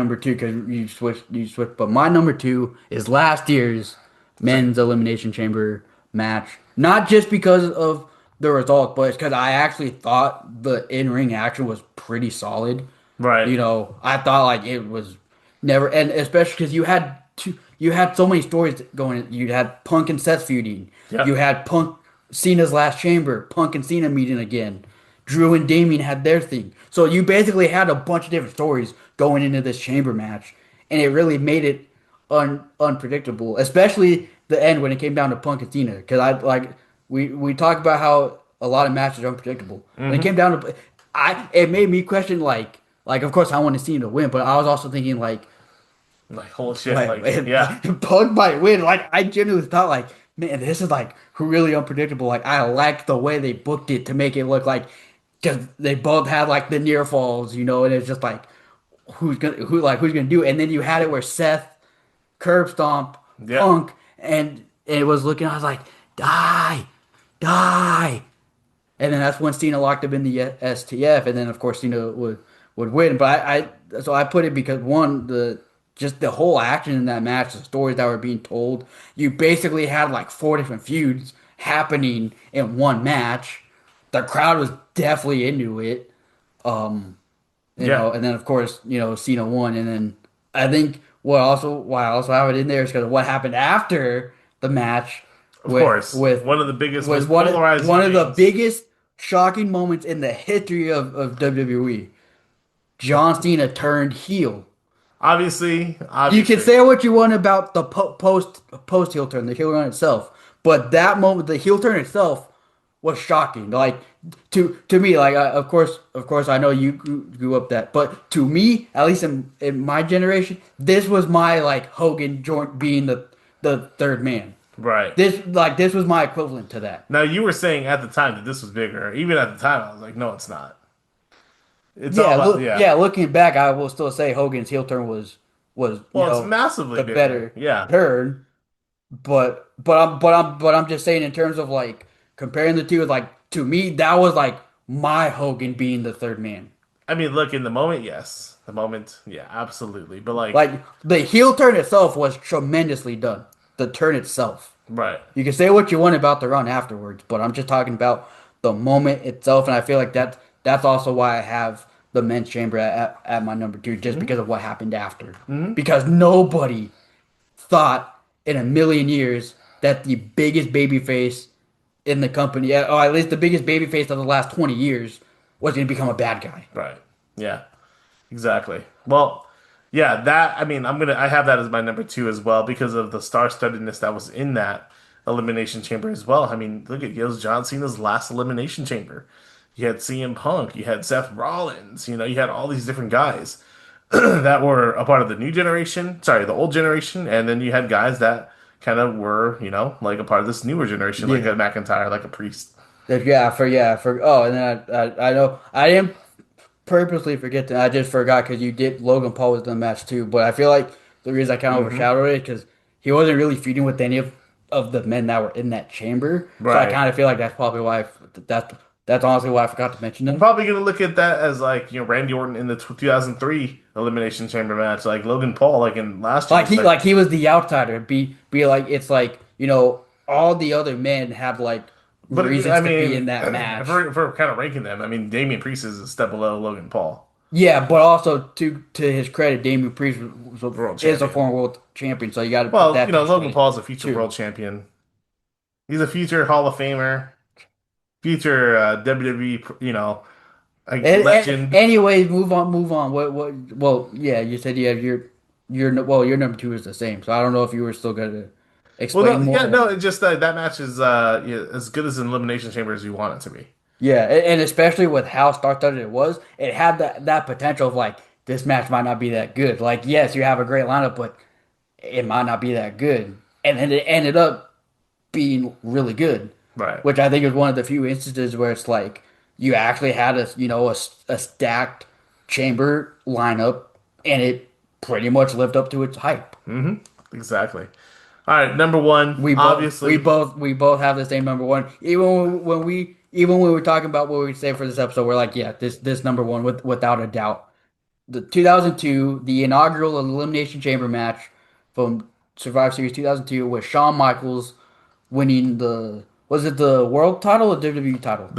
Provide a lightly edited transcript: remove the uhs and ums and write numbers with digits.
number two because you switched. But my number two is last year's men's elimination chamber match. Not just because of the result, but it's because I actually thought the in-ring action was pretty solid. Right. I thought like it was never, and especially because you had so many stories going. You had Punk and Seth feuding. You Yep. had Punk Cena's last chamber, Punk and Cena meeting again. Drew and Damien had their thing. So you basically had a bunch of different stories going into this chamber match, and it really made it unpredictable, especially the end when it came down to Punk and Cena. Because I like we talked about how a lot of matches are unpredictable. When it Mm-hmm. came down to it made me question like of course I wanted Cena to win, but I was also thinking Like, holy shit. Like, yeah. like Punk might win. Like I genuinely thought like man, this is like really unpredictable. Like I like the way they booked it to make it look like because they both had like the near falls, and it's just like who's gonna do it. And then you had it where Seth curb stomp Yep. Punk, and it was looking. I was like, die, die. And then that's when Cena locked him in the STF, and then of course Cena would win. But so I put it because one the just the whole action in that match, the stories that were being told, you basically had like four different feuds happening in one match. The crowd was definitely into it. Um, Yeah. and then of course, Cena won, and then I think why I also have it in there is because of what happened after the match Of with course. One of the biggest, was most polarizing one of the things. biggest shocking moments in the history of WWE. John Cena turned heel. Obviously, You can obviously. say what you want about the post heel turn, the heel turn itself, but that moment, the heel turn itself was shocking. Like to me, like of course, I know you grew up that, but to me, at least in my generation, this was my like Hogan joint being the third man. Right. This was my equivalent to that. Now, you were saying at the time that this was bigger. Even at the time, I was like, no, it's not. It's all Yeah, about, yeah. looking back, I will still say Hogan's heel turn was Well, it's massively the bigger. better Yeah. turn. But I'm just saying in terms of like comparing the two, like to me that was like my Hogan being the third man. I mean, look, in the moment, yes. The moment, yeah, absolutely. But, like, Like the heel turn itself was tremendously done. The turn itself. right. You can say what you want about the run afterwards, but I'm just talking about the moment itself, and I feel like that's also why I have the men's chamber at my number two, just Hmm. because of what happened after. Hmm. Because nobody thought in a million years that the biggest babyface in the company, or at least the biggest babyface of the last 20 years, was going to become a bad guy. Right. Yeah, exactly. Well, yeah, I mean, I have that as my number two as well because of the star-studdedness that was in that Elimination Chamber as well. I mean, look at it was John Cena's last Elimination Chamber. You had CM Punk, you had Seth Rollins, you had all these different guys that were a part of the new generation, sorry, the old generation, and then you had guys that kind of were, like a part of this newer generation, like a Yeah. McIntyre, like a Priest. And then I know I didn't purposely forget that. I just forgot because you did Logan Paul was in the match too. But I feel like the reason I kind of Hmm. overshadowed it because he wasn't really feuding with any of the men that were in that chamber. So I Right. kind of feel like that's probably why that's honestly why I forgot to mention I'm them. probably gonna look at that as like Randy Orton in the 2003 Elimination Chamber match, like Logan Paul, like in last Like year's. he Like, like he was the outsider. Be like it's like all the other men have like but I reasons to be in mean, that match. if we're kind of ranking them, I mean, Damian Priest is a step below Logan Paul, Yeah, but also to his credit, Damian Priest world is a champion. former world champion, so you got to put Well, that to his Logan credit Paul is a future too. world champion. He's a future Hall of Famer, future WWE, like legend. Anyways, move on. What? Well, yeah, you said you have your number two is the same, so I don't know if you were still gonna Well, explain no, yeah, more. no, it's just that match is yeah, as good as an Elimination Chamber as you want it to be. Yeah, and especially with how star-studded it was, it had that potential of like this match might not be that good. Like, yes, you have a great lineup, but it might not be that good. And then it ended up being really good, Right. which I think is one of the few instances where it's like you actually had a stacked chamber lineup, and it pretty much lived up to its hype. Hmm. Exactly. All right, number one, obviously. We both have the same number one. Even when we were talking about what we say for this episode, we're like, yeah, this number one without a doubt. the 2002, the inaugural Elimination Chamber match from Survivor Series 2002 was Shawn Michaels winning was it the world title or WWE title?